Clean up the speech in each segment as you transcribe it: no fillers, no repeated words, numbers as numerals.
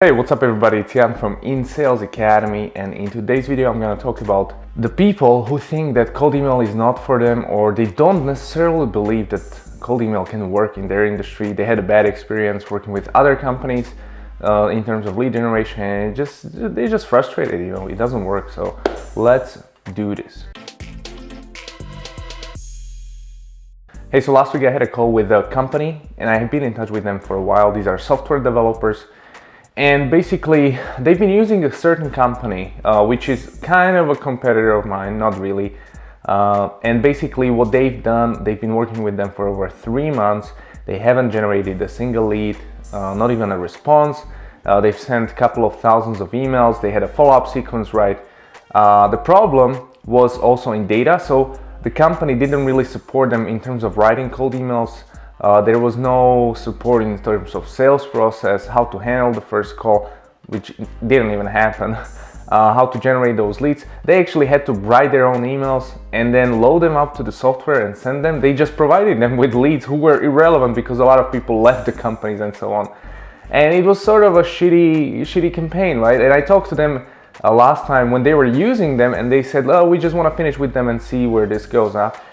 Hey, what's up everybody, it's Jan from In Sales Academy, and in today's video I'm going to talk about the people who think that cold email is not for them, or they don't necessarily believe that cold email can work in their industry. They had a bad experience working with other companies in terms of lead generation, and they're just frustrated, it doesn't work. So let's do this. Hey, so last week I had a call with a company and I have been in touch with them for a while. These are software developers. And basically, they've been using a certain company, which is kind of a competitor of mine, not really. And basically what they've done, they've been working with them for over 3 months. They haven't generated a single lead, not even a response. They've sent a couple of thousands of emails. They had a follow-up sequence, right? The problem was also in data. So the company didn't really support them in terms of writing cold emails. There was no support in terms of sales process, how to handle the first call, which didn't even happen, how to generate those leads. They actually had to write their own emails and then load them up to the software and send them. They just provided them with leads who were irrelevant because a lot of people left the companies and so on. And it was sort of a shitty campaign, right? And I talked to them last time when they were using them, and they said, oh, we just want to finish with them and see where this goes.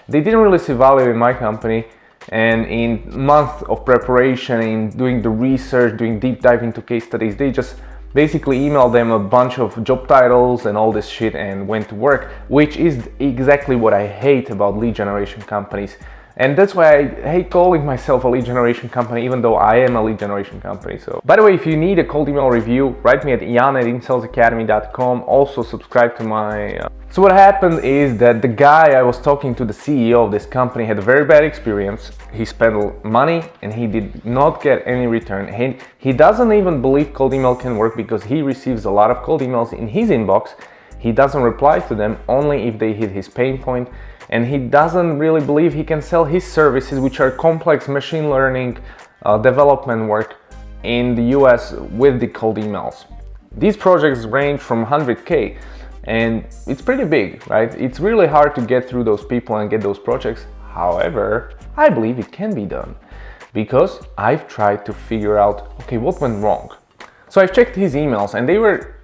They didn't really see value in my company. And in months of preparation, in doing the research, doing deep dive into case studies, they just basically emailed them a bunch of job titles and all this shit and went to work, which is exactly what I hate about lead generation companies. And that's why I hate calling myself a lead generation company, even though I am a lead generation company. So, by the way, if you need a cold email review, write me at jan@insalesacademy.com. Also subscribe to my... So what happened is that the guy I was talking to, the CEO of this company, had a very bad experience. He spent money and he did not get any return. He doesn't even believe cold email can work because he receives a lot of cold emails in his inbox. He doesn't reply to them only if they hit his pain point. And he doesn't really believe he can sell his services, which are complex machine learning development work in the US with the cold emails. These projects range from 100K, and it's pretty big, right? It's really hard to get through those people and get those projects. However, I believe it can be done because I've tried to figure out, okay, what went wrong? So I've checked his emails and they were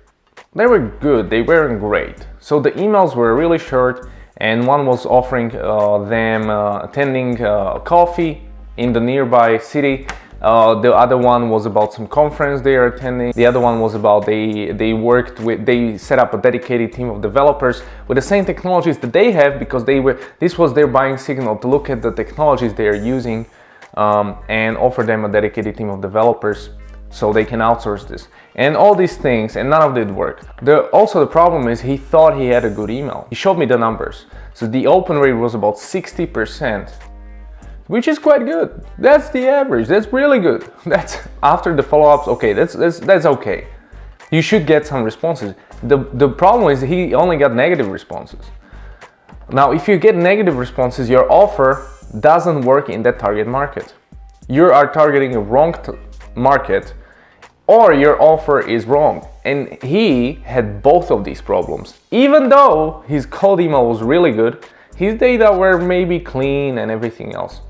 good, they weren't great. So the emails were really short, and one was offering them attending coffee in the nearby city. The other one was about some conference they are attending. The other one was about they set up a dedicated team of developers with the same technologies that they have, because this was their buying signal to look at the technologies they are using and offer them a dedicated team of developers so they can outsource this. And all these things, and none of it worked. Also the problem is he thought he had a good email. He showed me the numbers. So the open rate was about 60%, which is quite good. That's the average, that's really good. That's after the follow-ups, okay, that's okay. You should get some responses. The problem is he only got negative responses. Now, if you get negative responses, your offer doesn't work in that target market. You are targeting a wrong market, or your offer is wrong. And he had both of these problems. Even though his cold email was really good, his data were maybe clean and everything else,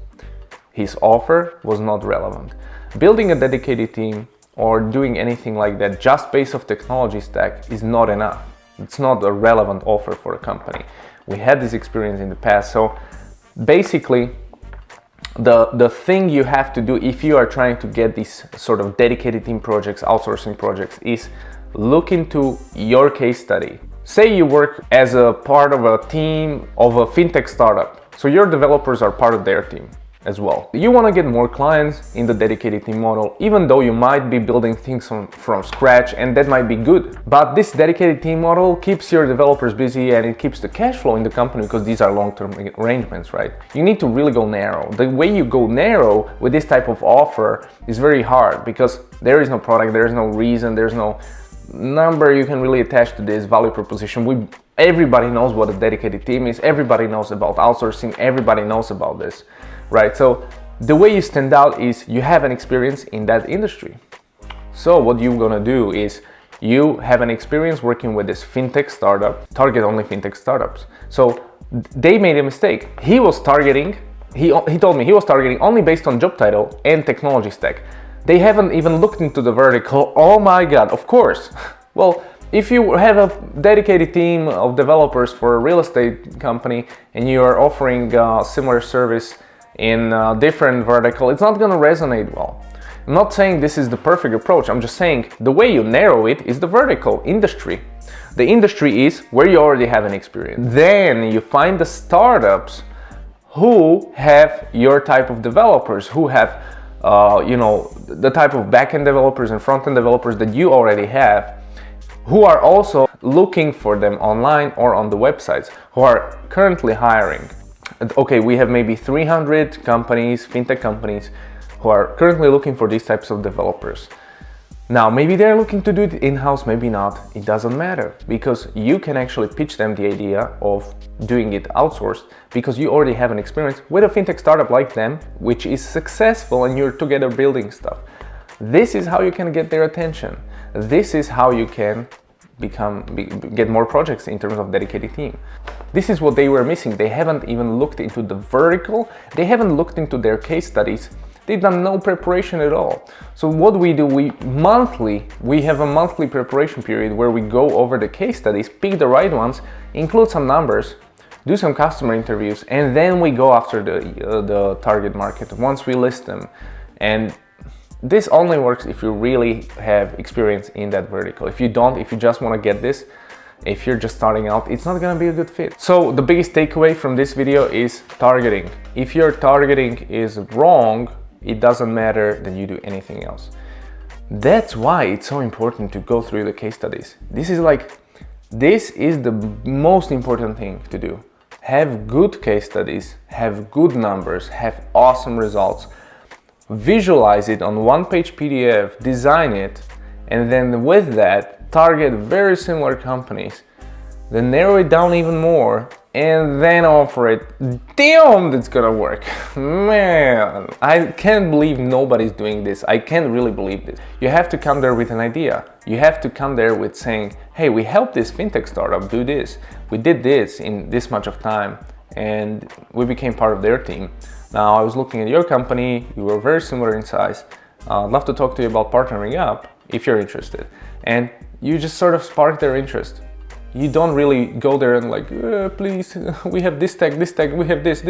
his offer was not relevant. Building a dedicated team or doing anything like that just based off technology stack is not enough. It's not a relevant offer for a company. We had this experience in the past. So basically, the thing you have to do if you are trying to get these sort of dedicated team projects, outsourcing projects, is look into your case study. Say you work as a part of a team of a fintech startup, so your developers are part of their team as well. You want to get more clients in the dedicated team model, even though you might be building things from scratch, and that might be good. But this dedicated team model keeps your developers busy and it keeps the cash flow in the company, because these are long-term arrangements, right? You need to really go narrow. The way you go narrow with this type of offer is very hard, because there is no product, there is no reason, there's no number you can really attach to this value proposition. Everybody knows what a dedicated team is, everybody knows about outsourcing, everybody knows about this. Right, so the way you stand out is you have an experience in that industry. So what you're gonna do is you have an experience working with this fintech startup, target only fintech startups. So they made a mistake. He told me he was targeting only based on job title and technology stack. They haven't even looked into the vertical. Oh my God, of course. Well, if you have a dedicated team of developers for a real estate company and you are offering a similar service in a different vertical, it's not going to resonate well. I'm not saying this is the perfect approach. I'm just saying the way you narrow it is the vertical industry. The industry is where you already have an experience. Then you find the startups who have your type of developers, who have the type of backend developers and frontend developers that you already have, who are also looking for them online or on the websites, who are currently hiring. Okay, we have maybe 300 companies, fintech companies, who are currently looking for these types of developers. Now, maybe they're looking to do it in-house, maybe not. It doesn't matter, because you can actually pitch them the idea of doing it outsourced, because you already have an experience with a fintech startup like them, which is successful, and you're together building stuff. This is how you can get their attention. This is how you can get more projects in terms of dedicated team. This is what they were missing. They haven't even looked into the vertical. They haven't looked into their case studies. They've done no preparation at all. So what we do, we have a monthly preparation period where we go over the case studies, pick the right ones, include some numbers, do some customer interviews, and then we go after the target market once we list them. And this only works if you really have experience in that vertical. If you don't, if you just want to get this, if you're just starting out, it's not going to be a good fit. So the biggest takeaway from this video is targeting. If your targeting is wrong, it doesn't matter that you do anything else. That's why it's so important to go through the case studies. This is the most important thing to do. Have good case studies, have good numbers, have awesome results. Visualize it on one-page PDF, design it, and then with that, target very similar companies, then narrow it down even more, and then offer it. Damn, that's gonna work. Man, I can't believe nobody's doing this. I can't really believe this. You have to come there with an idea. You have to come there with saying, hey, we helped this fintech startup do this. We did this in this much of time, and we became part of their team. Now, I was looking at your company, you were very similar in size. I'd love to talk to you about partnering up if you're interested. And you just sort of spark their interest. You don't really go there and like, please, we have this tech, we have this.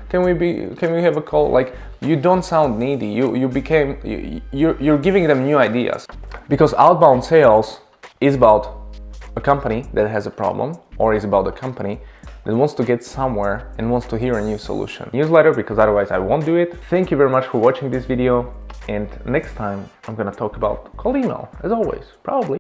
Can we have a call? Like, you don't sound needy. You're giving them new ideas. Because outbound sales is about a company that has a problem, or is about a company that wants to get somewhere and wants to hear a new solution. Newsletter, because otherwise I won't do it. Thank you very much for watching this video. And next time I'm gonna talk about cold email, as always, probably.